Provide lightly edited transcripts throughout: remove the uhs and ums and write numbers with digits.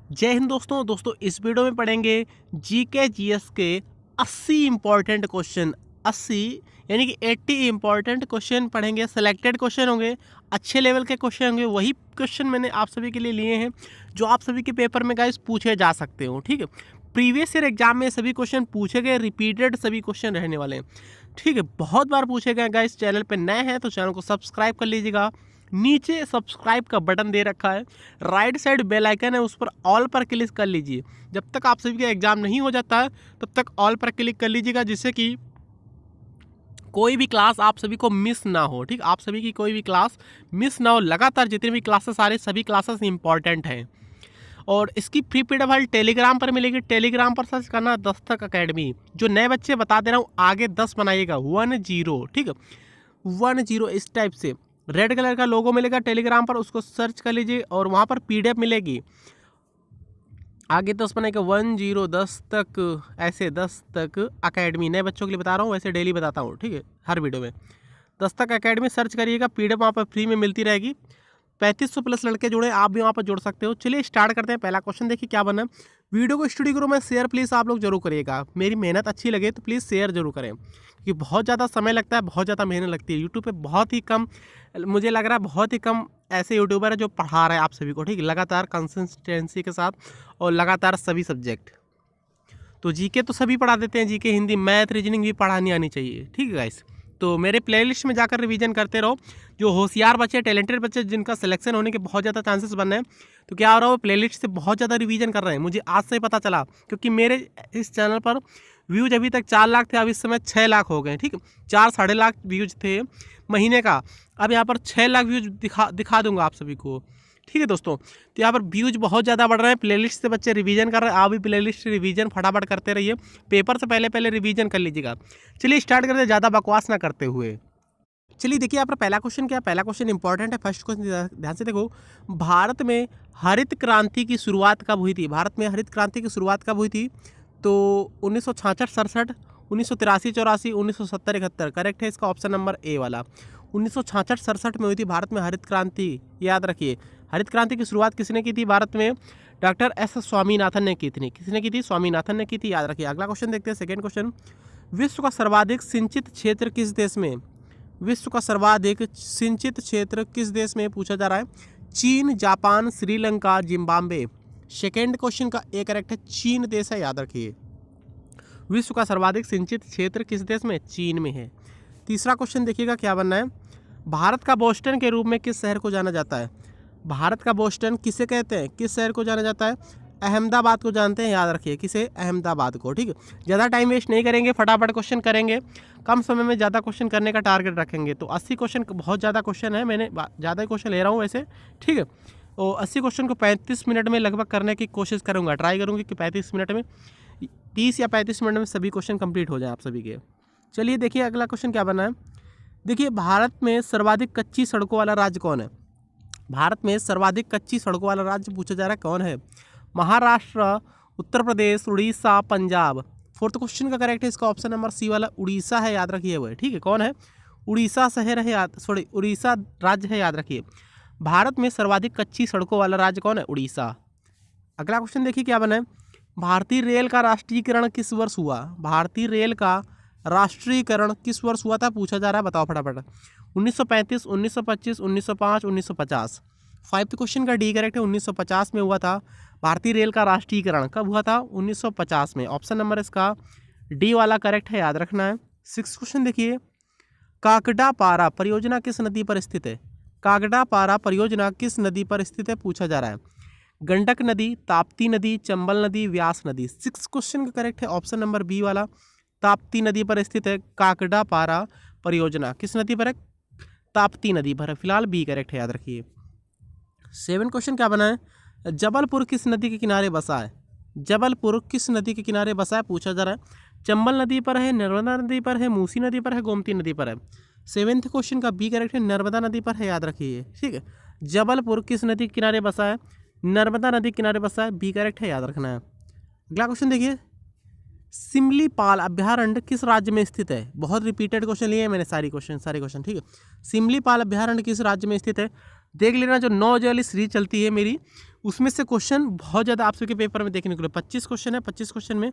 जय हिंद दोस्तों इस वीडियो में पढ़ेंगे जीके जीएस के 80 इंपॉर्टेंट क्वेश्चन। 80 यानी कि 80 इंपॉर्टेंट क्वेश्चन पढ़ेंगे। सिलेक्टेड क्वेश्चन होंगे, अच्छे लेवल के क्वेश्चन होंगे। वही क्वेश्चन मैंने आप सभी के लिए लिए हैं जो आप सभी के पेपर में गाइस पूछे जा सकते हो। ठीक है, प्रीवियस ईयर एग्जाम में सभी क्वेश्चन पूछे गए, रिपीटेड सभी क्वेश्चन रहने वाले हैं। ठीक है, बहुत बार पूछे गए गाइस। चैनल पे नए हैं तो चैनल को सब्सक्राइब कर लीजिएगा। नीचे सब्सक्राइब का बटन दे रखा है, राइट साइड बेल आइकन है, उस पर ऑल पर क्लिक कर लीजिए। जब तक आप सभी का एग्जाम नहीं हो जाता है तब तक ऑल पर क्लिक कर लीजिएगा, जिससे कि कोई भी क्लास आप सभी को मिस ना हो। ठीक, आप सभी की कोई भी क्लास मिस ना हो। लगातार जितनी भी क्लासेस आ रही सभी क्लासेस इंपॉर्टेंट हैं। और इसकी फ्री पीडीएफ फाइल टेलीग्राम पर मिलेगी। टेलीग्राम पर सर्च करना दस्तक अकेडमी। जो नए बच्चे बता दे रहा हूँ, आगे 10 बनाइएगा, 10। ठीक है, 10 इस टाइप से रेड कलर का लोगो मिलेगा टेलीग्राम पर, उसको सर्च कर लीजिए और वहाँ पर पीडीएफ मिलेगी। आगे 10 बनाएगा 10 तक, ऐसे 10 तक अकेडमी। नए बच्चों के लिए बता रहा हूँ, वैसे डेली बताता हूँ। ठीक है, हर वीडियो में 10 तक अकेडमी सर्च करिएगा, पीडीएफ वहाँ पर फ्री में मिलती रहेगी। 3500 प्लस लड़के जुड़े, आप भी वहाँ पर जुड़ सकते हो। चलिए स्टार्ट करते हैं। पहला क्वेश्चन देखिए क्या बना। वीडियो को स्टडी ग्रुप में शेयर प्लीज़ आप लोग जरूर करिएगा। मेरी मेहनत अच्छी लगे तो प्लीज़ शेयर जरूर करें, क्योंकि बहुत ज़्यादा समय लगता है, बहुत ज़्यादा मेहनत लगती है। यूट्यूब पे बहुत ही कम, मुझे लग रहा है बहुत ही कम ऐसे यूट्यूबर है जो पढ़ा रहे हैं आप सभी को। ठीक, लगातार कंसिस्टेंसी के साथ और लगातार सभी सब्जेक्ट। तो जीके तो सभी पढ़ा देते हैं, जीके, हिंदी, मैथ, रीजनिंग भी पढ़ानी आनी चाहिए। ठीक है गाइस, तो मेरे प्लेलिस्ट में जाकर रिवीजन करते रहो। जो होशियार बच्चे, टैलेंटेड बच्चे, जिनका सिलेक्शन होने के बहुत ज़्यादा चांसेस बन रहे हैं, तो क्या हो रहा है, वो प्लेलिस्ट से बहुत ज़्यादा रिवीजन कर रहे हैं। मुझे आज से पता चला, क्योंकि मेरे इस चैनल पर व्यूज अभी तक 4 लाख थे, अब इस समय 6 लाख हो गए। ठीक है, 4-6.5 लाख व्यूज थे महीने का, अब यहाँ पर 6 लाख व्यूज दिखा दूंगा आप सभी को। ठीक है दोस्तों, तो यहाँ पर व्यूज बहुत ज़्यादा बढ़ रहे हैं। प्लेलिस्ट से बच्चे रिवीजन कर रहे हैं, आप भी प्लेलिस्ट रिवीजन फटाफट करते रहिए। पेपर से पहले रिवीजन कर लीजिएगा। चलिए स्टार्ट करते हैं, ज़्यादा बकवास ना करते हुए। चलिए देखिए यहाँ पर पहला क्वेश्चन क्या है। पहला क्वेश्चन इंपॉर्टेंट है। फर्स्ट क्वेश्चन ध्यान से देखो। भारत में हरित क्रांति की शुरुआत कब हुई थी? भारत में हरित क्रांति की शुरुआत कब हुई थी? तो 1966-67, 1983-84, 1970-71। करेक्ट है इसका ऑप्शन नंबर ए वाला। 1966-67 में हुई थी भारत में हरित क्रांति। याद रखिए, हरित क्रांति की शुरुआत किसने की थी भारत में? डॉक्टर एस स्वामीनाथन ने की थी। किसने की थी? स्वामीनाथन ने की थी, याद रखिए। अगला क्वेश्चन देखते हैं, सेकेंड क्वेश्चन। विश्व का सर्वाधिक सिंचित क्षेत्र किस देश में? विश्व का सर्वाधिक सिंचित क्षेत्र किस देश में पूछा जा रहा है? चीन, Japan, Sri Lanka, Zimbabwe. Second question का ए करेक्ट है, चीन देश है, याद रखिए। विश्व का सर्वाधिक सिंचित क्षेत्र किस देश में? चीन में है। तीसरा क्वेश्चन देखिएगा क्या बनना है। भारत का बोस्टन के रूप में किस शहर को जाना जाता है? भारत का बोस्टन किसे कहते हैं? किस शहर को जाना जाता है? अहमदाबाद को जानते हैं, याद रखिए। किसे? अहमदाबाद को। ठीक है, ज़्यादा टाइम वेस्ट नहीं करेंगे, फटाफट क्वेश्चन करेंगे। कम समय में ज़्यादा क्वेश्चन करने का टारगेट रखेंगे। तो 80 क्वेश्चन बहुत ज़्यादा क्वेश्चन है, मैंने ज़्यादा क्वेश्चन ले रहा हूँ वैसे। ठीक है, और 80 क्वेश्चन को 35 मिनट में लगभग करने की कोशिश करूँगा। ट्राई करूँगी कि 35 मिनट में, 30 या 35 मिनट में सभी क्वेश्चन कंप्लीट हो जाए आप सभी के। चलिए देखिए अगला क्वेश्चन क्या बना है। देखिए, भारत में सर्वाधिक कच्ची सड़कों वाला राज्य कौन है? भारत में सर्वाधिक कच्ची सड़कों वाला राज्य पूछा जा रहा है, कौन है? महाराष्ट्र, उत्तर प्रदेश, उड़ीसा, पंजाब। फोर्थ क्वेश्चन का करेक्ट है इसका ऑप्शन नंबर सी वाला, उड़ीसा है, याद रखिए वो है। ठीक है, कौन है? उड़ीसा शहर है, याद, सॉरी, उड़ीसा राज्य है, याद रखिए। भारत में सर्वाधिक कच्ची सड़कों वाला राज्य कौन है? उड़ीसा। अगला क्वेश्चन देखिए क्या बना है। भारतीय रेल का राष्ट्रीयकरण किस वर्ष हुआ? भारतीय रेल का राष्ट्रीयकरण किस वर्ष हुआ था पूछा जा रहा है, बताओ फटाफट। 1935, 1925, 1905, 1950। फाइव्थ क्वेश्चन का डी करेक्ट है, 1950 में हुआ था। भारतीय रेल का राष्ट्रीयकरण कब हुआ था? 1950 में। ऑप्शन नंबर इसका डी वाला करेक्ट है, याद रखना है। सिक्स क्वेश्चन देखिए। काकडापारा परियोजना किस नदी पर स्थित है? काकडापारा परियोजना किस नदी पर स्थित है पूछा जा रहा है। गंडक नदी, ताप्ती नदी, चंबल नदी, व्यास नदी। सिक्स क्वेश्चन का करेक्ट है ऑप्शन नंबर बी वाला, ताप्ती नदी पर स्थित है काकडापारा परियोजना। किस नदी पर है? ताप्ती नदी पर है। फिलहाल बी करेक्ट है, याद रखिए। सेवन क्वेश्चन क्या बना है। जबलपुर किस नदी के किनारे बसा है? जबलपुर किस नदी के किनारे बसा है पूछा जा रहा है। चंबल नदी पर है, नर्मदा नदी पर है, मूसी नदी पर है, गोमती नदी पर है। सेवेंथ क्वेश्चन का बी करेक्ट है, नर्मदा नदी पर है, याद रखिए। ठीक है, जबलपुर किस नदी के किनारे बसा है? नर्मदा नदी के किनारे बसा है, बी करेक्ट है, याद रखना है। अगला क्वेश्चन देखिए। सिमलीपाल अभ्यारण्य किस राज्य में स्थित है? बहुत रिपीटेड क्वेश्चन लिए हैं मैंने, सारे क्वेश्चन। ठीक है, सिमलीपाल अभ्यारण्य किस राज्य में स्थित है? देख लेना, जो 9 बजे वाली सीरीज चलती है मेरी, उसमें से क्वेश्चन बहुत ज़्यादा आप सभी के पेपर में देखने को मिले। 25 क्वेश्चन है, 25 क्वेश्चन में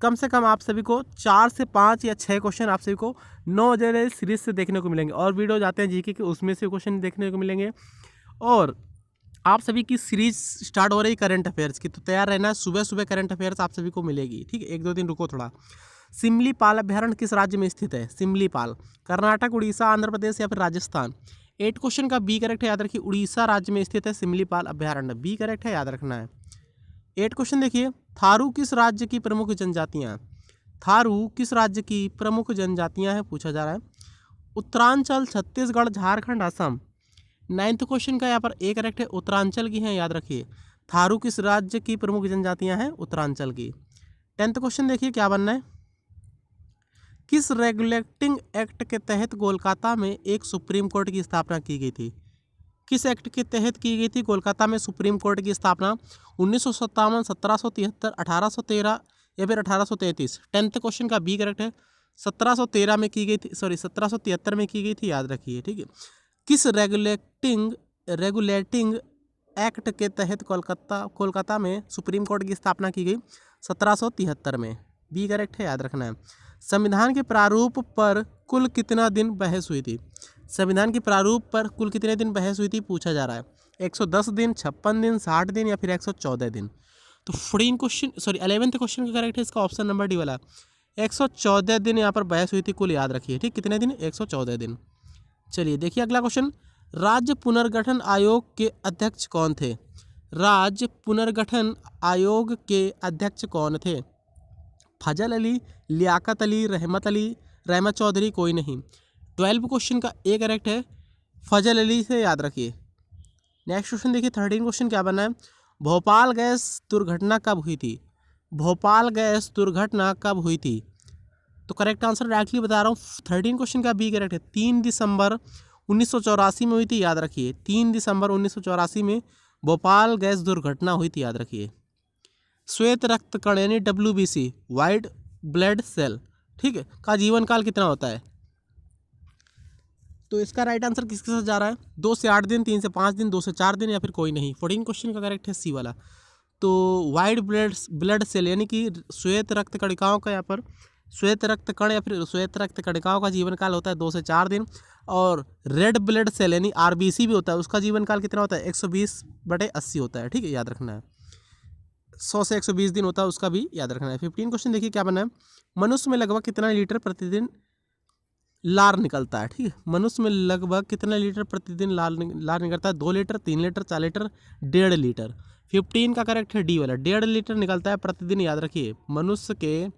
कम से कम आप सभी को 4 से 5 या 6 क्वेश्चन आप सभी को 9 बजे वाली सीरीज से देखने को मिलेंगे। और वीडियो जाते हैं जीके के, उसमें से क्वेश्चन देखने को मिलेंगे। और आप सभी की सीरीज स्टार्ट हो रही करंट अफेयर्स की, तो तैयार रहना, सुबह सुबह करंट अफेयर्स आप सभी को मिलेगी, ठीक है। 1-2 दिन रुको थोड़ा। सिमलीपाल अभ्यारण्य किस राज्य में स्थित है? सिमलीपाल, कर्नाटक, उड़ीसा, आंध्र प्रदेश या फिर राजस्थान? 8 क्वेश्चन का बी करेक्ट है, याद रखिए। उड़ीसा राज्य में स्थित है सिमलीपाल अभ्यारण्य, बी करेक्ट है, याद रखना है। 8 क्वेश्चन देखिए, थारू किस राज्य की प्रमुख जनजातियां हैं? थारू किस राज्य की प्रमुख जनजातियां हैं, पूछा जा रहा है। उत्तरांचल, छत्तीसगढ़, झारखंड, असम। 9th क्वेश्चन का यहाँ पर ए करेक्ट है, उत्तरांचल की है, याद रखिए। थारू किस राज्य की प्रमुख जनजातियां हैं? उत्तरांचल की। 10th क्वेश्चन देखिए क्या बनना है, किस रेगुलेटिंग एक्ट के तहत कोलकाता में एक सुप्रीम कोर्ट की स्थापना की गई थी? किस एक्ट के तहत की गई थी कोलकाता में सुप्रीम कोर्ट की स्थापना? 1957, 1773, 1813 या फिर 1833? 10th क्वेश्चन का बी करेक्ट है, 1713 में की गई थी, सॉरी 1773 में की गई थी, याद रखिए, ठीक है। किस रेगुलेटिंग एक्ट के तहत कोलकाता में सुप्रीम कोर्ट की स्थापना की गई? 1773 में, बी करेक्ट है, याद रखना है। संविधान के प्रारूप पर कुल कितना दिन बहस हुई थी? संविधान के प्रारूप पर कुल कितने दिन बहस हुई थी, पूछा जा रहा है। 110 दिन, 56 दिन, 60 दिन या फिर 114 दिन? तो 11th क्वेश्चन का करेक्ट है इसका ऑप्शन नंबर डी वाला, 114 दिन यहाँ पर बहस हुई थी कुल, याद रखिए, ठीक। कितने दिन? 114 दिन। चलिए देखिए अगला क्वेश्चन, राज्य पुनर्गठन आयोग के अध्यक्ष कौन थे? राज्य पुनर्गठन आयोग के अध्यक्ष कौन थे? फजल अली, लियाकत अली, रहमत चौधरी, कोई नहीं। 12 क्वेश्चन का ए करेक्ट है, फजल अली से, याद रखिए। नेक्स्ट क्वेश्चन देखिए, 13 क्वेश्चन क्या बना है, भोपाल गैस दुर्घटना कब हुई थी? भोपाल गैस दुर्घटना कब हुई थी? तो करेक्ट आंसर डायरेक्टली बता रहा हूँ, 13 क्वेश्चन का बी करेक्ट है, 3 दिसंबर 1984 में हुई थी, याद रखिए। 3 दिसंबर 1984 में भोपाल गैस दुर्घटना हुई थी, याद रखिए। श्वेत रक्त कण यानी WBC, वाइट ब्लड सेल, ठीक है, का जीवन काल कितना होता है? तो इसका राइट आंसर किसके साथ जा रहा है? 2 से 8 दिन, 3 से 5 दिन, 2 से 4 दिन या फिर कोई नहीं? 14 क्वेश्चन का करेक्ट है सी वाला। तो वाइट ब्लड सेल यानी कि श्वेत रक्त कणिकाओं का, यहाँ पर श्वेत रक्त कण या फिर श्वेत रक्त कणिकाओं का जीवन काल होता है 2 से 4 दिन। और रेड ब्लड सेल यानी RBC भी होता है, उसका जीवन काल कितना होता है? 120/80 होता है, ठीक है, याद रखना है। 100 से 120 दिन होता है, उसका भी याद रखना है। 15 क्वेश्चन देखिए क्या बना है, मनुष्य में लगभग कितना लीटर प्रतिदिन लार निकलता है? ठीक है, मनुष्य में लगभग कितना लीटर प्रतिदिन लार निकलता है? 2 लीटर, 3 लीटर, 4 लीटर, 1.5 लीटर? 15 का करेक्ट है डी वाला, 1.5 लीटर निकलता है प्रतिदिन, याद रखिए। मनुष्य के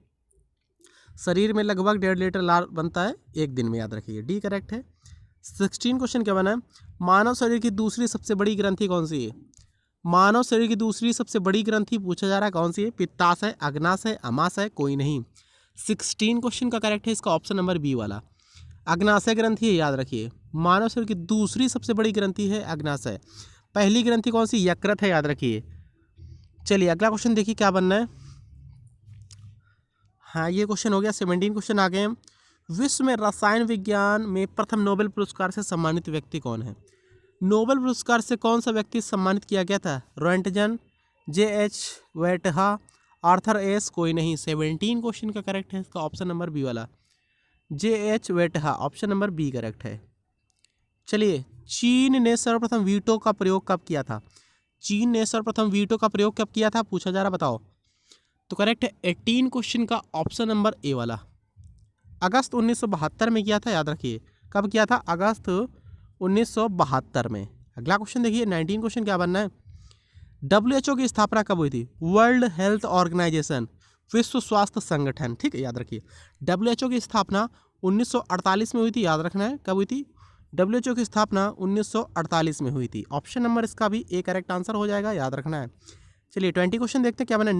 शरीर में लगभग 1.5 लीटर लार बनता है एक दिन में, याद रखिए, डी करेक्ट है। 16 क्वेश्चन क्या बना है, मानव शरीर की दूसरी सबसे बड़ी ग्रंथि कौन सी है? मानव शरीर की दूसरी सबसे बड़ी ग्रंथि पूछा जा रहा है कौन सी है? पित्ताशय, अग्नाशय, अमाशय, कोई नहीं? 16 क्वेश्चन का करेक्ट है इसका ऑप्शन नंबर बी वाला, अग्नाशय ग्रंथि है, याद रखिए। मानव शरीर की दूसरी सबसे बड़ी ग्रंथि है अग्नाशय, पहली ग्रंथि कौन सी? यकृत है, याद रखिए। चलिए अगला क्वेश्चन देखिए क्या बनना है। हाँ ये क्वेश्चन हो गया। 17 क्वेश्चन आ गए हैं। विश्व में रसायन विज्ञान में प्रथम नोबेल पुरस्कार से सम्मानित व्यक्ति कौन है? नोबेल पुरस्कार से कौन सा व्यक्ति सम्मानित किया गया था? रॉन्टजन, JH वेटहा, आर्थर एस, कोई नहीं? 17 क्वेश्चन का करेक्ट है इसका ऑप्शन नंबर बी वाला, JH वेटहा, ऑप्शन नंबर बी करेक्ट है। चलिए, चीन ने सर्वप्रथम वीटो का प्रयोग कब किया था? चीन ने सर्वप्रथम वीटो का प्रयोग कब किया था, पूछा जा रहा, बताओ। तो करेक्ट है 18 क्वेश्चन का ऑप्शन नंबर ए वाला, अगस्त 1972 में किया था, याद रखिए। कब किया था? अगस्त 1972 में। अगला क्वेश्चन देखिए, 19 क्वेश्चन क्या बनना है, WHO की स्थापना कब हुई थी? वर्ल्ड हेल्थ ऑर्गेनाइजेशन, विश्व स्वास्थ्य संगठन, ठीक है, याद रखिए। WHO की स्थापना 1948 में हुई थी, याद रखना है। कब हुई थी? WHO की स्थापना 1948 में हुई थी। ऑप्शन नंबर इसका भी ए करेक्ट आंसर हो जाएगा, याद रखना है। चलिए 20 क्वेश्चन देखते हैं क्या बना है।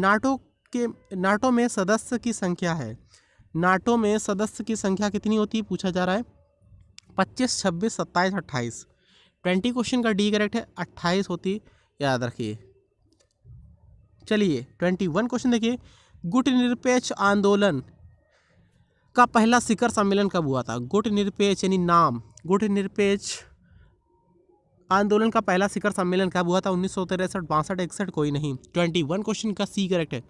नाटो में सदस्य की संख्या है, नाटो में सदस्य की संख्या कितनी होती है, पूछा जा रहा है। 25, 26, 27, 28? 20 क्वेश्चन का डी करेक्ट है, 28 होती, याद रखिए। चलिए 21 क्वेश्चन देखिए, गुटनिरपेक्ष आंदोलन का पहला शिखर सम्मेलन कब हुआ था? गुटनिरपेक्ष यानी नाम, गुटनिरपेक्ष आंदोलन का पहला शिखर सम्मेलन कब हुआ था? 1963, 62, 61, कोई नहीं। 21 क्वेश्चन का सी करेक्ट है,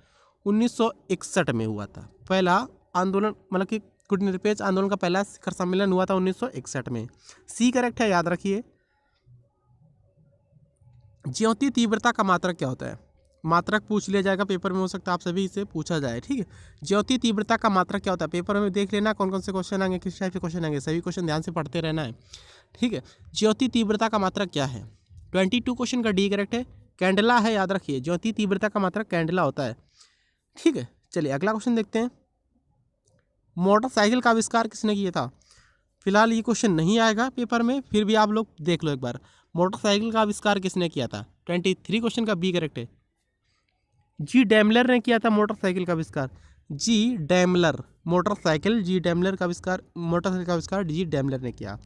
1961 में हुआ था पहला आंदोलन, मतलब कि गुटनिरपेक्ष आंदोलन का पहला शिखर सम्मेलन हुआ था 1961 में। सी करेक्ट है, याद रखिए। ज्योति तीव्रता का मात्रक क्या होता है? मात्रक पूछ लिया जाएगा पेपर में, हो सकता है आप सभी से पूछा जाए, ठीक है। ज्योति तीव्रता का मात्रक क्या होता है? पेपर में देख लेना कौन कौन से क्वेश्चन आएंगे, किस टाइप के क्वेश्चन आएंगे, सभी क्वेश्चन ध्यान से पढ़ते रहना है, ठीक है। ज्योति तीव्रता का मात्रक क्या है? 22 क्वेश्चन का डी करेक्ट है, कैंडला है, याद रखिए। ज्योति तीव्रता का मात्रक कैंडला होता है, ठीक है। चलिए अगला क्वेश्चन देखते हैं। मोटरसाइकिल का आविष्कार किसने किया था? फिलहाल ये क्वेश्चन नहीं आएगा पेपर में, फिर भी आप लोग देख लो एक बार, मोटरसाइकिल का आविष्कार किसने किया था? 23 क्वेश्चन का बी करेक्ट है, जी डेमलर ने किया था मोटरसाइकिल का आविष्कार। जी डेमलर, मोटरसाइकिल जी डेमलर का आविष्कार, मोटरसाइकिल का आविष्कार जी डेमलर ने किया।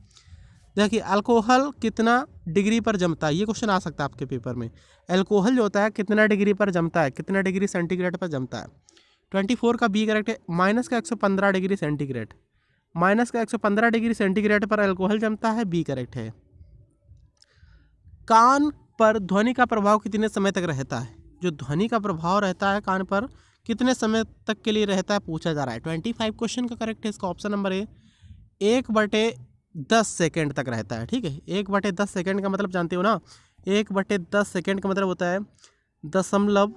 देखिए अल्कोहल कितना डिग्री पर जमता है, ये क्वेश्चन आ सकता है आपके पेपर में। अल्कोहल जो होता है कितना डिग्री पर जमता है, कितना डिग्री सेंटीग्रेड पर जमता है? 24 का बी करेक्ट है, माइनस का 115 डिग्री सेंटीग्रेड, माइनस का 115 डिग्री सेंटीग्रेड पर अल्कोहल जमता है, बी करेक्ट है। कान पर ध्वनि का प्रभाव कितने समय तक रहता है? जो ध्वनि का प्रभाव रहता है कान पर कितने समय तक के लिए रहता है, पूछा जा रहा है। 25 क्वेश्चन का करेक्ट है इसका ऑप्शन नंबर ए, 1/10 सेकेंड तक रहता है, ठीक है। 1/10 सेकेंड का मतलब जानते हो ना, 1/10 सेकेंड का मतलब होता है दशमलव,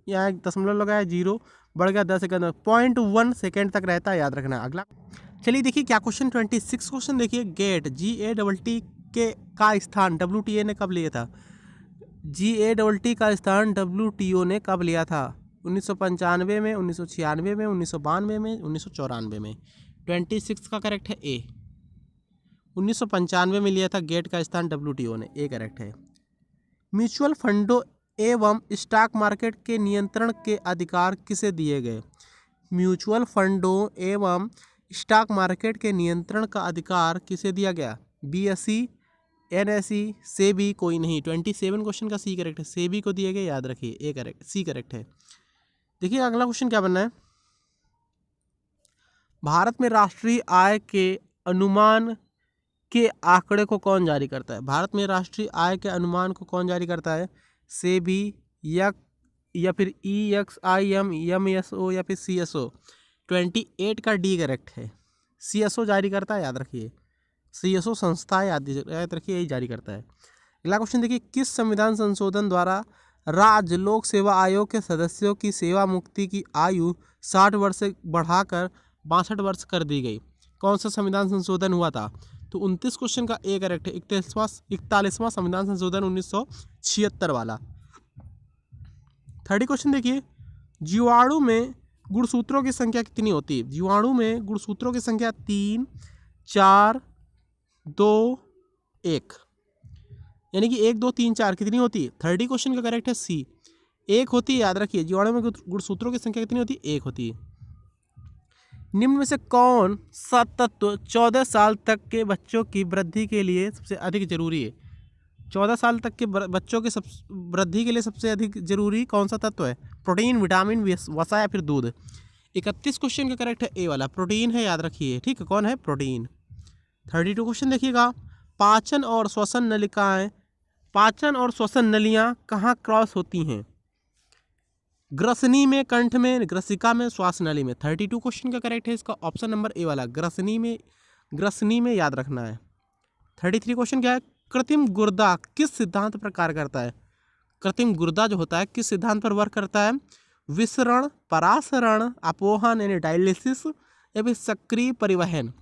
यहाँ दशमलव लगाया 0, बढ़ गया 10 सेकेंड, 0.1 सेकेंड तक रहता है, याद रखना। अगला चलिए देखिए क्या क्वेश्चन 26 क्वेश्चन देखिए। गेट GATT के का स्थान WTA ने कब लिया था? GATT का स्थान WTO ने कब लिया था? 1995 में, 1996 में, 1992 में, 1994 में। 26 का करेक्ट है ए, 1995 में लिया था गेट का स्थान WTO ने, ए करेक्ट है। म्यूचुअल फंडों एवं स्टॉक मार्केट के नियंत्रण के अधिकार किसे दिए गए? म्यूचुअल फंडों एवं स्टॉक मार्केट के नियंत्रण का अधिकार किसे दिया गया? BSE, NSE, सेबी, कोई नहीं। 27 क्वेश्चन का सी करेक्ट है, सेबी को दिए गए, याद रखिए, ए करेक्ट, सी करेक्ट है। देखिए अगला क्वेश्चन क्या बनना है। भारत में राष्ट्रीय आय के अनुमान के आंकड़े को कौन जारी करता है? भारत में राष्ट्रीय आय के अनुमान को कौन जारी करता है? सेबी या फिर EXIM, MSO या फिर CSO। 28 का डी करेक्ट है, CSO जारी करता है, याद रखिए। CSO संस्था याद रखिए, यही जारी करता है। अगला क्वेश्चन देखिए, किस संविधान संशोधन द्वारा राज्य लोक सेवा आयोग के सदस्यों की सेवा मुक्ति की आयु 60 वर्ष से बढ़ाकर 62 वर्ष कर दी गई? कौन सा संविधान संशोधन हुआ था? तो 29 क्वेश्चन का ए करेक्ट है, 41वां संविधान संशोधन 1976 वाला। 30 क्वेश्चन देखिए, जीवाणु में गुणसूत्रों की संख्या कितनी होती है? जीवाणु में गुणसूत्रों की संख्या 3, 4, 2, 1, यानी कि 1, 2, 3, 4 कितनी होती है? 30 क्वेश्चन का करेक्ट है सी, 1 होती है, याद रखिए। जीवाणु में गुणसूत्रों की संख्या कितनी होती है? 1 होती है। निम्न में से कौन सा तत्व 14 साल तक के बच्चों की वृद्धि के लिए सबसे अधिक जरूरी है? 14 साल तक के बच्चों की वृद्धि के लिए सबसे अधिक जरूरी कौन सा तत्व है? प्रोटीन, विटामिन, वसा या फिर दूध। 31 क्वेश्चन का करेक्ट है ए वाला, प्रोटीन है, याद रखिए, ठीक है। कौन है? प्रोटीन। 32 क्वेश्चन देखिएगा, पाचन और श्वसन नलियाँ कहाँ क्रॉस होती हैं? ग्रसनी में, कंठ में, ग्रसिका में, श्वास नली में। 32 क्वेश्चन का करेक्ट है इसका ऑप्शन नंबर ए वाला, ग्रसनी में, याद रखना है। 33 क्वेश्चन क्या है? कृत्रिम गुर्दा किस सिद्धांत पर कार्य करता है? कृत्रिम गुर्दा जो होता है किस सिद्धांत पर वर्क करता है? विसरण, परासरण, अपोहन यानी डायलिसिस या फिर सक्रिय परिवहन।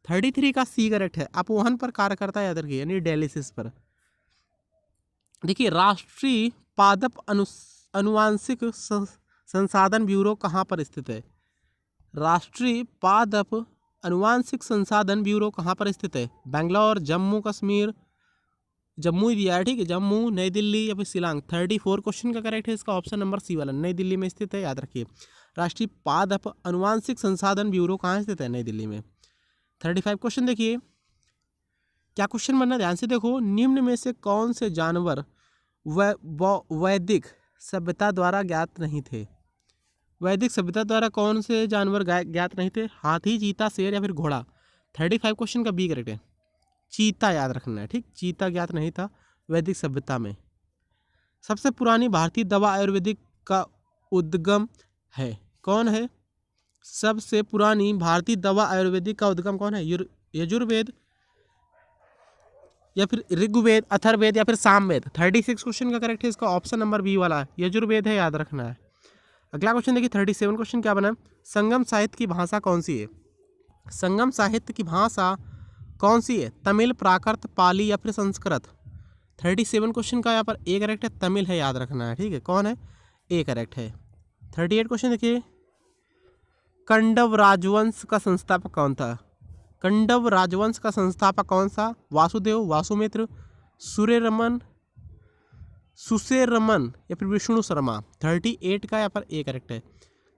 33 का सी करेक्ट है, अपोहन पर कार्य करता है, याद रखिए, यानी डायलिसिस पर। देखिए राष्ट्रीय पादप अनुवांशिक संसाधन ब्यूरो कहाँ पर स्थित है? राष्ट्रीय पादप अनुवांशिक संसाधन ब्यूरो कहाँ पर स्थित है? बेंगलोर, जम्मू कश्मीर, जम्मू ही दिया है, ठीक है, जम्मू, नई दिल्ली या फिर शिलांग। 34 क्वेश्चन का करेक्ट है इसका ऑप्शन नंबर सी वाला, नई दिल्ली में स्थित है, याद रखिए। राष्ट्रीय पादप अनुवांशिक संसाधन ब्यूरो कहाँ स्थित है? नई दिल्ली में। 35 क्वेश्चन देखिए, क्या क्वेश्चन बनना, ध्यान से देखो। निम्न में से कौन से जानवर वैदिक सभ्यता द्वारा ज्ञात नहीं थे? वैदिक सभ्यता द्वारा कौन से जानवर ज्ञात नहीं थे? हाथी, चीता, शेर या फिर घोड़ा। 35 क्वेश्चन का बी करेक्ट है, चीता याद रखना है, ठीक। चीता ज्ञात नहीं था वैदिक सभ्यता में। सबसे पुरानी भारतीय दवा आयुर्वेदिक का उद्गम है, कौन है? सबसे पुरानी भारतीय दवा आयुर्वेदिक का उद्गम कौन है? यजुर्वेद या फिर ऋग्वेद, अथर्ववेद या फिर सामवेद। 36 क्वेश्चन का करेक्ट है इसका ऑप्शन नंबर बी वाला है, यजुर्वेद है, याद रखना है। अगला क्वेश्चन देखिए 37 क्वेश्चन क्या बना है? संगम साहित्य की भाषा कौन सी है? संगम साहित्य की भाषा कौन सी है? तमिल, प्राकृत, पाली या फिर संस्कृत। 37 क्वेश्चन का यहाँ पर ए करेक्ट है, तमिल है, याद रखना है, ठीक है। कौन है? ए करेक्ट है। 38 क्वेश्चन देखिए, कंडव राजवंश का संस्थापक कौन था? कंडव राजवंश का संस्थापक कौन सा? वासुदेव, वासुमित्र, सूर्यरमन, सुसेरमन या फिर विष्णु शर्मा। 38 का यहाँ पर ए करेक्ट है।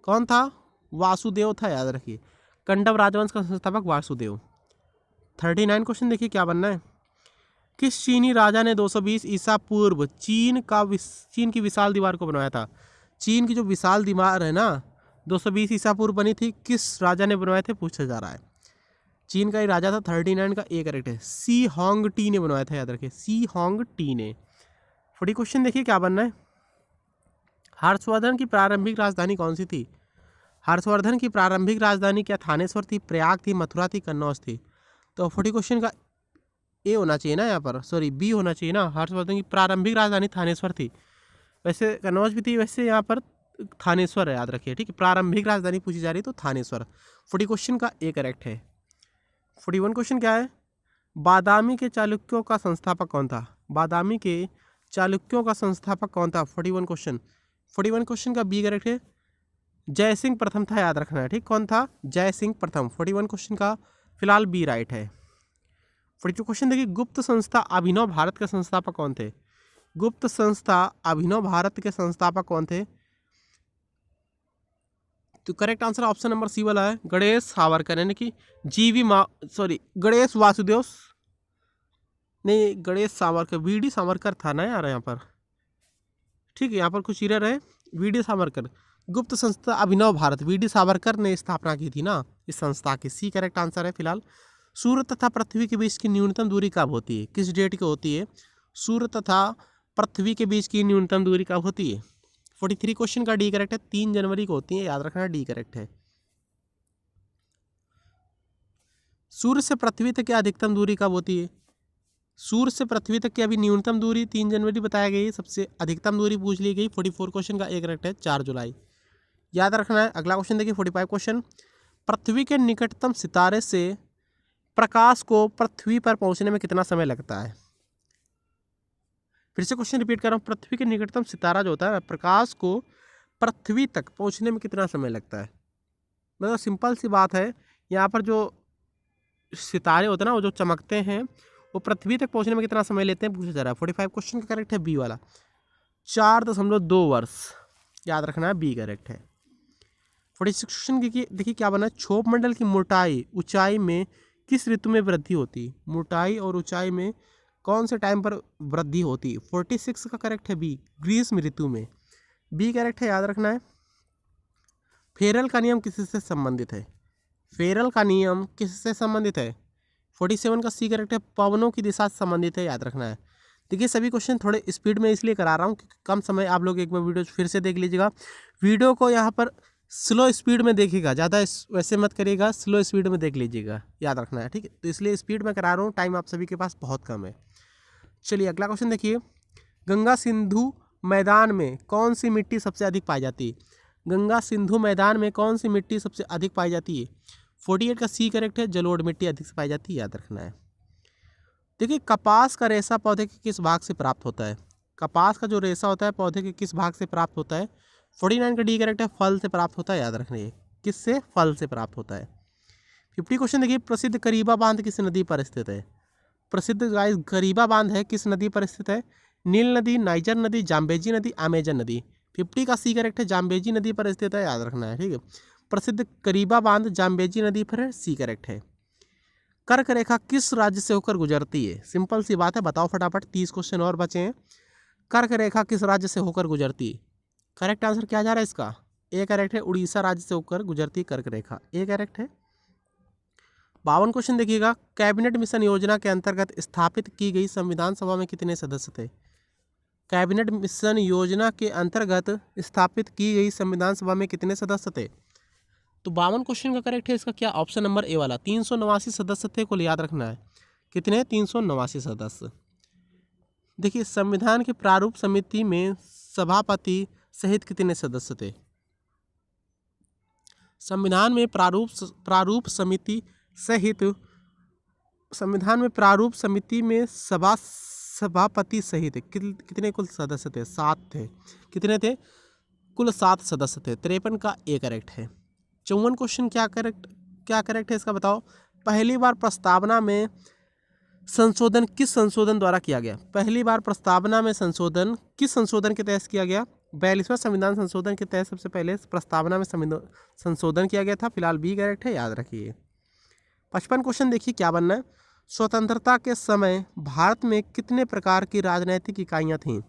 कौन था? वासुदेव था, याद रखिए। कंडव राजवंश का संस्थापक वासुदेव। 39 क्वेश्चन देखिए क्या बनना है? किस चीनी राजा ने 220 ईसा पूर्व चीन की विशाल दीवार को बनवाया था? चीन की जो विशाल दीवार है ना, 220 ईसा पूर्व बनी थी, किस राजा ने बनवाए थे पूछा जा रहा है। चीन का ही राजा था। 39 का ए करेक्ट है, सी होंग टी ने बनवाया था, याद रखिए, सी होंग टी ने। 40 क्वेश्चन देखिए क्या बनना है? हर्षवर्धन की प्रारंभिक राजधानी कौन सी थी? हर्षवर्धन की प्रारंभिक राजधानी क्या थानेश्वर थी, प्रयाग थी, मथुरा थी, कन्नौज थी? तो 40 क्वेश्चन का ए होना चाहिए ना, यहाँ पर सॉरी बी होना चाहिए ना। हर्षवर्धन की प्रारंभिक राजधानी थानेश्वर थी, वैसे कन्नौज भी थी, वैसे यहाँ पर थानेश्वर है, याद रखिए, ठीक है। प्रारंभिक राजधानी पूछी जा रही तो थानेश्वर। 40 क्वेश्चन का ए करेक्ट है। 41 क्वेश्चन क्या है? बादामी के चालुक्यों का संस्थापक कौन था? बादामी के चालुक्यों का संस्थापक कौन था? 41 क्वेश्चन। 41 क्वेश्चन का बी करेक्ट है, जयसिंह प्रथम था, याद रखना है, ठीक। कौन था? जयसिंह प्रथम। 41 क्वेश्चन का फिलहाल बी राइट है। 42 क्वेश्चन देखिए, गुप्त संस्था अभिनव भारत के संस्थापक कौन थे? गुप्त संस्था अभिनव भारत के संस्थापक कौन थे? तो correct answer option number C वाला है, गणेश सावरकर, यानी कि गणेश वासुदेव, नहीं गणेश सावरकर, वीडी सावरकर था ना यार यहाँ पर, ठीक है। यहाँ पर कुछ एरर है, वीडी सावरकर। गुप्त संस्था अभिनव भारत, वीडी सावरकर ने स्थापना की थी ना इस संस्था की। सी करेक्ट आंसर है फिलहाल। सूर्य तथा पृथ्वी के बीच की न्यूनतम दूरी कब होती है? किस डेट को होती है? सूर्य तथा पृथ्वी के बीच की न्यूनतम दूरी कब होती है? 43 क्वेश्चन का डी करेक्ट है, 3 जनवरी को होती है, याद रखना, डी करेक्ट है। सूर्य से पृथ्वी तक की अधिकतम दूरी कब होती है? सूर्य से पृथ्वी तक की अभी न्यूनतम दूरी 3 जनवरी बताया गई, सबसे अधिकतम दूरी पूछ ली गई। 44 क्वेश्चन का एक करेक्ट है, 4 जुलाई, याद रखना है। अगला क्वेश्चन देखिए 45 क्वेश्चन, पृथ्वी के निकटतम सितारे से प्रकाश को पृथ्वी पर पहुंचने में कितना समय लगता है? फिर से क्वेश्चन रिपीट कर रहा हूँ, पृथ्वी के निकटतम सितारा जो होता है, प्रकाश को पृथ्वी तक पहुंचने में कितना समय लगता है? मतलब सिंपल सी बात है, यहाँ पर जो सितारे होते हैं ना, वो जो चमकते हैं, वो पृथ्वी तक पहुंचने में कितना समय लेते हैं पूछा जा रहा है। 45 क्वेश्चन का करेक्ट है बी वाला, 4.2 वर्ष, याद रखना है, बी करेक्ट है। 46 क्वेश्चन देखिए क्या बना है, क्षोभ मंडल की मोटाई ऊंचाई में किस ऋतु में वृद्धि होती है? मोटाई और ऊंचाई में कौन से टाइम पर वृद्धि होती है? 46 का करेक्ट है बी, ग्रीष्म ऋतु में, बी करेक्ट है, याद रखना है। फेरल का नियम किससे संबंधित है? फेरल का नियम किससे संबंधित है? 47 का सी करेक्ट है, पवनों की दिशा से संबंधित है, याद रखना है। देखिए सभी क्वेश्चन थोड़े स्पीड में इसलिए करा रहा हूँ क्योंकि कम समय, आप लोग एक बार वीडियो फिर से देख लीजिएगा। वीडियो को यहाँ पर स्लो स्पीड में देखिएगा, ज़्यादा वैसे मत करिएगा, स्लो स्पीड में देख लीजिएगा, याद रखना है, ठीक है। तो इसलिए स्पीड में करा रहा हूँ, टाइम आप सभी के पास बहुत कम है। चलिए अगला क्वेश्चन देखिए, गंगा सिंधु मैदान में कौन सी मिट्टी सबसे अधिक पाई जाती है? गंगा सिंधु मैदान में कौन सी मिट्टी सबसे अधिक पाई जाती है? 48 का सी करेक्ट है, जलोढ़ मिट्टी अधिक से पाई जाती है, याद रखना है। देखिए कपास का रेशा पौधे के किस भाग से प्राप्त होता है? कपास का जो रेशा होता है पौधे के किस भाग से प्राप्त होता है? 49 का डी करेक्ट है, फल से प्राप्त होता है, याद रखना, किससे? फल से प्राप्त होता है। 50 क्वेश्चन देखिए, प्रसिद्ध करीबा बांध किस नदी पर स्थित है? प्रसिद्ध गाइस करीबा बांध है किस नदी पर स्थित है? नील नदी, नाइजर नदी, जाम्बेजी नदी, अमेजन नदी। 50 का सी करेक्ट है, जाम्बेजी नदी पर स्थित है, याद रखना है, ठीक है। प्रसिद्ध करीबा बांध जाम्बेजी नदी पर है, सी करेक्ट है। कर्क रेखा किस राज्य से होकर गुजरती है? सिंपल सी बात है, बताओ फटाफट, 30 क्वेश्चन और बचे हैं। कर्क रेखा किस राज्य से होकर गुजरती है? करेक्ट आंसर क्या जा रहा है इसका? ए करेक्ट है, उड़ीसा राज्य से होकर गुजरती कर्क रेखा, ए करेक्ट है। 52 क्वेश्चन देखिएगा, कैबिनेट मिशन योजना के अंतर्गत स्थापित की गई संविधान सभा में कितने सदस्य थे? कैबिनेट मिशन योजना के अंतर्गत स्थापित की गई संविधान सभा में कितने सदस्य थे? तो 52 क्वेश्चन का करेक्ट है इसका क्या, ऑप्शन नंबर ए वाला, 389 सदस्य थे, कुल याद रखना है कितने, 389 सदस्य। देखिए संविधान के प्रारूप समिति में सभापति सहित कितने सदस्य थे? संविधान में प्रारूप समिति सहित, संविधान में प्रारूप समिति में सभापति सहित कितने कुल सदस्य थे? 7 थे। कितने थे? कुल 7 सदस्य थे। 53 का ए करेक्ट है। 54 क्वेश्चन क्या करेक्ट है इसका बताओ। पहली बार प्रस्तावना में संशोधन किस संशोधन द्वारा किया गया? पहली बार प्रस्तावना में संशोधन किस संशोधन के तहत किया गया? 42वां संविधान संशोधन के तहत सबसे पहले प्रस्तावना में संशोधन किया गया था। फिलहाल बी करेक्ट है, याद रखिए। 55 क्वेश्चन देखिए क्या बनना है। स्वतंत्रता के समय भारत में कितने प्रकार की राजनीतिक इकाइयाँ थीं?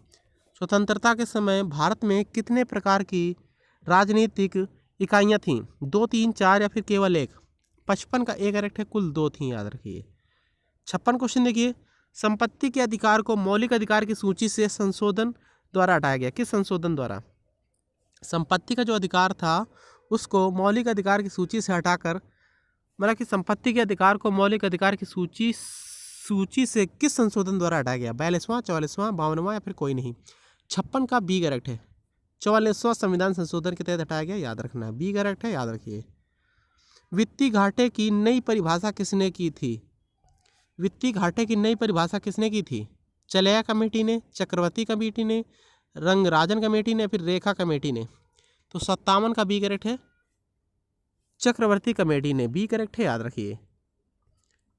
स्वतंत्रता के समय भारत में कितने प्रकार की राजनीतिक इकाइयाँ थीं? 2, 3, 4 या फिर केवल एक? 55 का ए करेक्ट है, कुल 2 थीं, याद रखिए। 56 क्वेश्चन देखिए, संपत्ति के अधिकार को मौलिक अधिकार की सूची से संशोधन द्वारा हटाया गया। किस संशोधन द्वारा? संपत्ति का जो अधिकार था उसको मौलिक अधिकार की सूची से हटाकर, मतलब कि संपत्ति के अधिकार को मौलिक अधिकार की सूची से किस संशोधन द्वारा हटाया गया? 42वां, 44वां, 52वां या फिर कोई नहीं? 56 का बी करेक्ट है, 44वां संविधान संशोधन के तहत हटाया गया, याद रखना है। बी करेक्ट है, याद रखिए। वित्तीय घाटे की नई परिभाषा किसने की थी? वित्तीय घाटे की नई परिभाषा किसने की थी? चलैया कमेटी ने, चक्रवर्ती कमेटी ने, रंगराजन कमेटी ने, फिर रेखा कमेटी ने? तो 57 का बी करेक्ट है, चक्रवर्ती कमेटी ने। बी करेक्ट है, याद रखिए।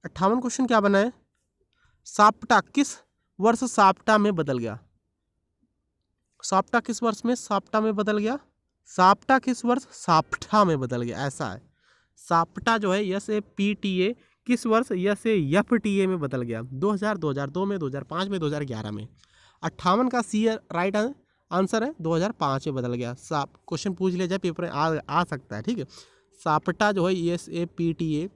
58 क्वेश्चन क्या बना है। साप्टा किस वर्ष साप्टा में बदल गया? साप्टा किस वर्ष में साप्टा में बदल गया? साप्टा किस वर्ष साप्टा में बदल गया, ऐसा है। साप्टा जो है SAPTA किस वर्ष SAFTA में बदल गया? 2000, 2002 में, 2005 में, 2011 में? 58 का सी राइट आंसर है, 2005 में बदल गया। क्वेश्चन पूछ लिया जाए पेपर में आ सकता है, ठीक है। साप्टा जो है SAPTA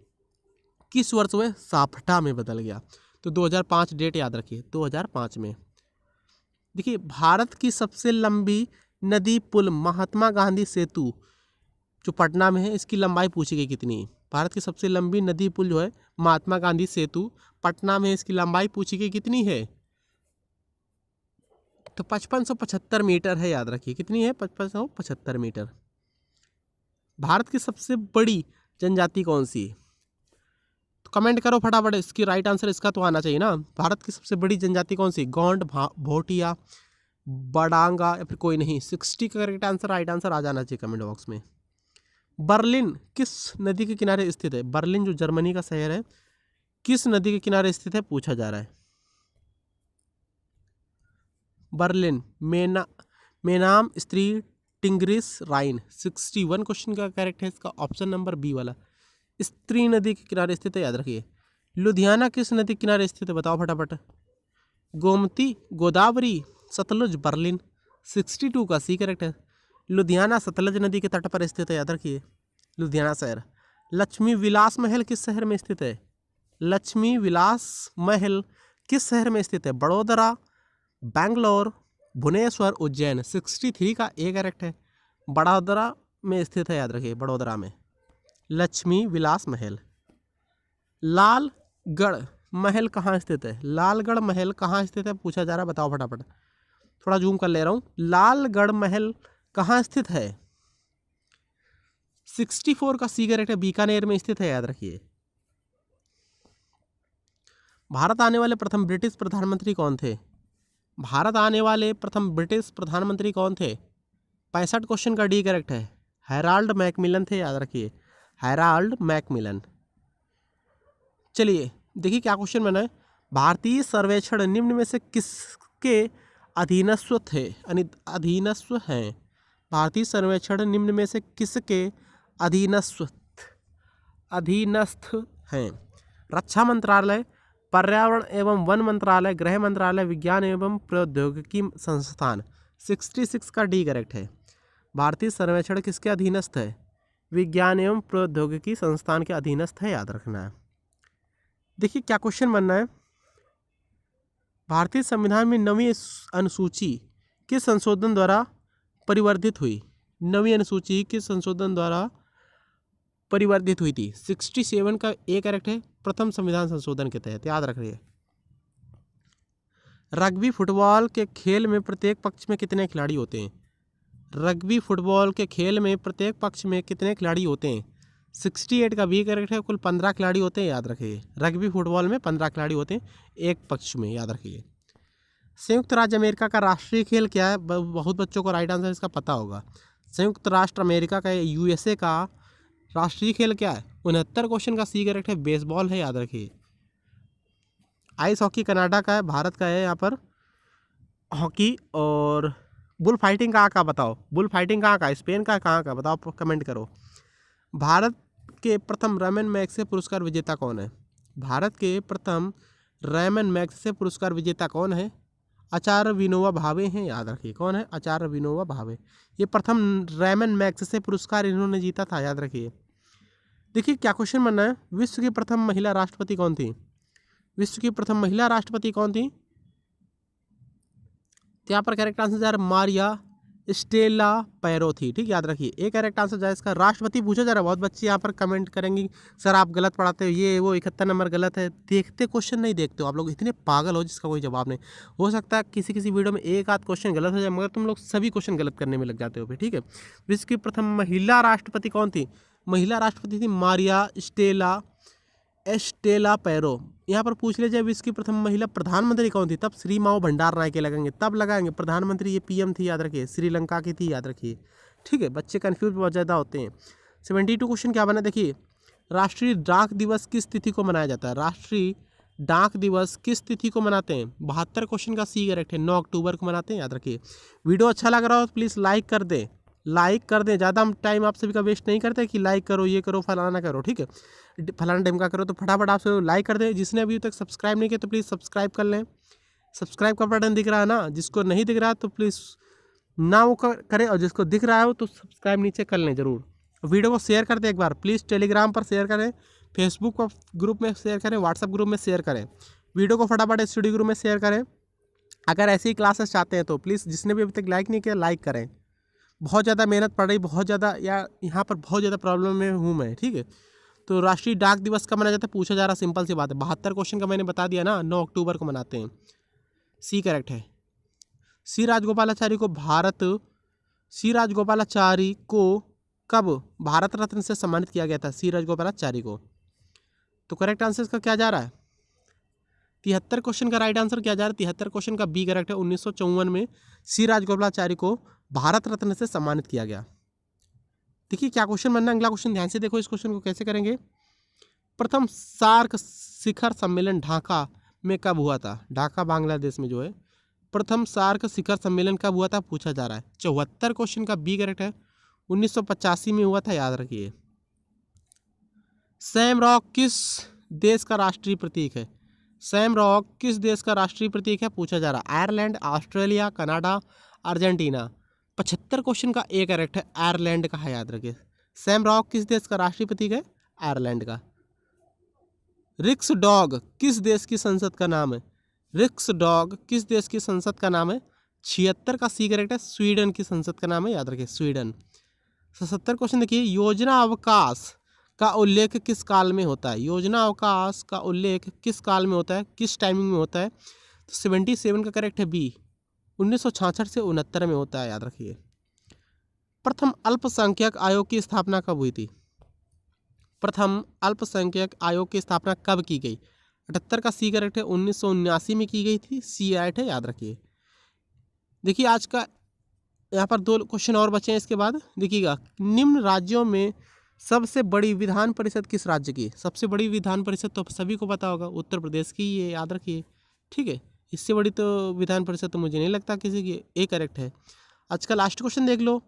किस वर्ष में साप्टा में बदल गया? तो 2005 डेट याद रखिए, 2005 में। देखिए भारत की सबसे लंबी नदी पुल महात्मा गांधी सेतु जो पटना में है, इसकी लंबाई पूछी गई कितनी? भारत की सबसे लंबी नदी पुल जो है महात्मा गांधी सेतु पटना में, इसकी लंबाई पूछी गई कितनी है? तो 5575 मीटर है, याद रखिए। कितनी है? 5575 मीटर। भारत की सबसे बड़ी जनजाति कौन सी? तो कमेंट करो फटाफट, इसकी राइट आंसर इसका तो आना चाहिए ना। भारत की सबसे बड़ी जनजाति कौन सी? गोंड, भोटिया, बडांगा या फिर कोई नहीं? 60 का करेक्ट आंसर, राइट आंसर आ जाना चाहिए कमेंट बॉक्स में। बर्लिन किस नदी के किनारे स्थित है? बर्लिन जो जर्मनी का शहर है, किस नदी के किनारे स्थित है पूछा जा रहा है। बर्लिन मेनाम स्त्री टिंग्रिस राइन। 61 क्वेश्चन का करेक्ट है इसका ऑप्शन नंबर बी वाला, स्त्री नदी के किनारे स्थित है, याद रखिए। लुधियाना किस नदी के किनारे स्थित है बताओ फटाफट? गोमती, गोदावरी, सतलुज, बर्लिन। 62 का सी करेक्ट है। लुधियाना सतलज नदी के तट पर स्थित है, याद रखिए, लुधियाना शहर। लक्ष्मी विलास महल किस शहर में स्थित है? लक्ष्मी विलास महल किस शहर में स्थित है? बड़ोदरा, बेंगलोर, भुवनेश्वर, उज्जैन। 63 का ए करेक्ट है, बड़ोदरा में स्थित है, याद रखिए, बड़ोदरा में लक्ष्मी विलास महल। लालगढ़ महल कहाँ स्थित है? लालगढ़ महल कहाँ स्थित है पूछा जा रहा है, बताओ फटाफट। थोड़ा जूम कर ले रहा हूँ। लालगढ़ महल कहाँ स्थित है? 64 का सी करेक्ट है, बीकानेर में स्थित है, याद रखिए। भारत आने वाले प्रथम ब्रिटिश प्रधानमंत्री कौन थे? भारत आने वाले प्रथम ब्रिटिश प्रधानमंत्री कौन थे? 65 क्वेश्चन का डी करेक्ट है, हैराल्ड मैकमिलन थे, याद रखिए, हैराल्ड मैकमिलन। चलिए देखिए क्या क्वेश्चन बना है। भारतीय सर्वेक्षण निम्न में से किसके अधीनस्थ थे? अधीनस्थ हैं। भारतीय सर्वेक्षण निम्न में से किसके अधीनस्थ हैं? रक्षा मंत्रालय, पर्यावरण एवं वन मंत्रालय, गृह मंत्रालय, विज्ञान एवं प्रौद्योगिकी संस्थान। 66 का डी करेक्ट है। भारतीय सर्वेक्षण किसके अधीनस्थ है? विज्ञान एवं प्रौद्योगिकी संस्थान के अधीनस्थ है, याद रखना है। देखिए क्या क्वेश्चन बनना है, भारतीय संविधान में नवीं अनुसूची किस संशोधन द्वारा परिवर्धित हुई? नवीं अनुसूची किस संशोधन द्वारा परिवर्धित हुई थी? 67 का ए करेक्ट है, प्रथम संविधान संशोधन के तहत, याद रखिए। रग्बी फुटबॉल के खेल में प्रत्येक पक्ष में कितने खिलाड़ी होते हैं? रग्बी फुटबॉल के खेल में प्रत्येक पक्ष में कितने खिलाड़ी होते हैं? 68 का बी करेक्ट है, कुल 15 खिलाड़ी होते हैं, याद रखिए। रग्बी फुटबॉल में 15 खिलाड़ी होते हैं एक पक्ष में, याद रखिए। संयुक्त राज्य अमेरिका का राष्ट्रीय खेल क्या है? बहुत बच्चों को राइट आंसर इसका पता होगा। संयुक्त राष्ट्र अमेरिका का, यूएसए का राष्ट्रीय खेल क्या है? 69 क्वेश्चन का सी करेक्ट है, बेसबॉल है, याद रखिए। आइस हॉकी कनाडा का है, भारत का है यहाँ पर हॉकी। और बुल फाइटिंग कहाँ का बताओ? बुल फाइटिंग कहाँ का? स्पेन का कहाँ का बताओ, कमेंट करो। भारत के प्रथम रैमन मैग्सेसे पुरस्कार विजेता कौन है? भारत के प्रथम रैमन मैग्सेसे पुरस्कार विजेता कौन है? आचार्य विनोबा भावे हैं, याद रखिए। कौन है? आचार्य विनोबा भावे। ये प्रथम रैमन मैग्सेसे पुरस्कार इन्होंने जीता था, याद रखिए। देखिए क्या क्वेश्चन बनना है, विश्व की प्रथम महिला राष्ट्रपति कौन थी? विश्व की प्रथम महिला राष्ट्रपति कौन थी? तो यहाँ पर करेक्ट आंसर जा रहा है मारिया स्टेला पैरो थी, ठीक, याद रखिए। एक करेक्ट आंसर जाए इसका। राष्ट्रपति पूछा जा रहा है, बहुत बच्चे यहाँ पर कमेंट करेंगे सर आप गलत पढ़ाते हो, ये वो 71 नंबर गलत है। देखते क्वेश्चन नहीं देखते हो आप लोग, इतने पागल हो जिसका कोई जवाब नहीं। हो सकता है किसी किसी वीडियो में एक आध क्वेश्चन गलत हो जाए, मगर तुम लोग सभी क्वेश्चन गलत करने में लग जाते हो फिर, ठीक है। विश्व की प्रथम महिला राष्ट्रपति कौन थी? महिला राष्ट्रपति थी मारिया स्टेला पैरो। यहाँ पर पूछ ले जाए विश्व की प्रथम महिला प्रधानमंत्री कौन थी, तब श्री माओ भंडार नायके लगेंगे, तब लगाएंगे। प्रधानमंत्री ये पीएम थी, याद रखिए, श्रीलंका की थी, याद रखिए, ठीक है। बच्चे कंफ्यूज बहुत ज़्यादा होते हैं। 72 क्वेश्चन क्या बना, देखिए। राष्ट्रीय डाक दिवस किस तिथि को मनाया जाता है? राष्ट्रीय डाक दिवस किस तिथि को मनाते हैं? 72 क्वेश्चन का सी करेक्ट है, 9 अक्टूबर को मनाते हैं, याद रखिए। वीडियो अच्छा लग रहा हो तो प्लीज़ लाइक कर दें, लाइक कर दें। ज़्यादा हम टाइम आप सभी का वेस्ट नहीं करते कि लाइक करो, ये करो, फलाना करो, ठीक है। फलाना टाइम का करो, तो फटाफट आप सब लाइक कर दें। जिसने अभी तक सब्सक्राइब नहीं किया तो प्लीज़ सब्सक्राइब कर लें। सब्सक्राइब का बटन दिख रहा है ना, जिसको नहीं दिख रहा तो प्लीज़ ना वो करें, और जिसको दिख रहा है तो सब्सक्राइब नीचे कर लें ज़रूर। वीडियो को शेयर कर दें एक बार प्लीज़, टेलीग्राम पर शेयर करें, फेसबुक पर ग्रुप में शेयर करें, व्हाट्सअप ग्रुप में शेयर करें। वीडियो को फटाफट स्टडी ग्रुप में शेयर करें। अगर ऐसी क्लासेस चाहते हैं तो प्लीज़ जिसने भी अभी तक लाइक नहीं किया लाइक करें। बहुत ज़्यादा मेहनत पड़ रही, बहुत ज़्यादा, या यहाँ पर बहुत ज़्यादा प्रॉब्लम में हूँ मैं, ठीक है। तो राष्ट्रीय डाक दिवस कब मनाया जाता है पूछा जा रहा, सिंपल सी बात है। 72 क्वेश्चन का मैंने बता दिया ना, 9 अक्टूबर को मनाते हैं, सी करेक्ट है। सी राजगोपालाचारी को कब भारत रत्न से सम्मानित किया गया था? सी राजगोपालाचारी को। तो करेक्ट आंसर इसका क्या जा रहा है? 73 क्वेश्चन का राइट आंसर क्या जा रहा है? 73 क्वेश्चन का बी करेक्ट है। 1954 में सी राजगोपालाचारी को भारत रत्न से सम्मानित किया गया। देखिए क्या क्वेश्चन बनना, अगला क्वेश्चन ध्यान से देखो। इस क्वेश्चन को कैसे करेंगे। प्रथम सार्क शिखर सम्मेलन ढाका में कब हुआ था? ढाका बांग्लादेश में जो है, प्रथम सार्क शिखर सम्मेलन कब हुआ था पूछा जा रहा है। 74 क्वेश्चन का बी करेक्ट है, 1985 में हुआ था, याद रखिए। सैम रॉक किस देश का राष्ट्रीय प्रतीक है? सैम रॉक किस देश का राष्ट्रीय प्रतीक है पूछा जा रहा है। Ireland, Australia, Canada, Argentina. 75 question का ए करेक्ट है, आयरलैंड का है, याद रखिए। सैम रॉक किस देश का राष्ट्रीय प्रतीक है? आयरलैंड का। रिक्स डॉग किस देश की संसद का नाम है? रिक्स डॉग किस देश की संसद का नाम है? 76 का सी करेक्ट है, स्वीडन की संसद का नाम है, याद रखिए, स्वीडन। 77 क्वेश्चन देखिए, योजना अवकाश का उल्लेख किस काल में होता है? योजना अवकाश का उल्लेख किस काल में होता है, किस टाइमिंग में होता है? तो 77 का करेक्ट है बी, 1966 से 69 में होता है, याद रखिए। प्रथम अल्पसंख्यक आयोग की स्थापना कब हुई थी? प्रथम अल्पसंख्यक आयोग की स्थापना कब की गई? 78 का सी करेक्ट है, 1979 में की गई थी, सी राइट है, याद रखिए। देखिए आज का यहाँ पर 2 क्वेश्चन और बचे हैं इसके बाद। देखिएगा, निम्न राज्यों में सबसे बड़ी विधान परिषद किस राज्य की? सबसे बड़ी विधान परिषद तो सभी को पता होगा, उत्तर प्रदेश की, ये याद रखिए, ठीक है। इससे बड़ी तो विधान परिषद तो मुझे नहीं लगता किसी की। ए करेक्ट है। आज का लास्ट क्वेश्चन देख लो,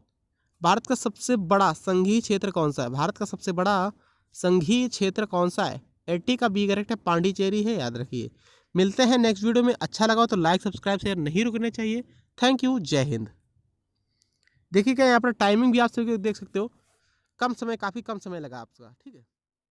भारत का सबसे बड़ा संघीय क्षेत्र कौन सा है? भारत का सबसे बड़ा संघीय क्षेत्र कौन सा है? 80 का बी करेक्ट है, पांडिचेरी है, याद रखिए। मिलते हैं नेक्स्ट वीडियो में। अच्छा लगा तो लाइक सब्सक्राइब शेयर नहीं रुकने चाहिए। थैंक यू, जय हिंद। देखिएगा यहाँ पर टाइमिंग भी आप सभी देख सकते हो, कम समय, काफ़ी कम समय लगा आपका, ठीक है।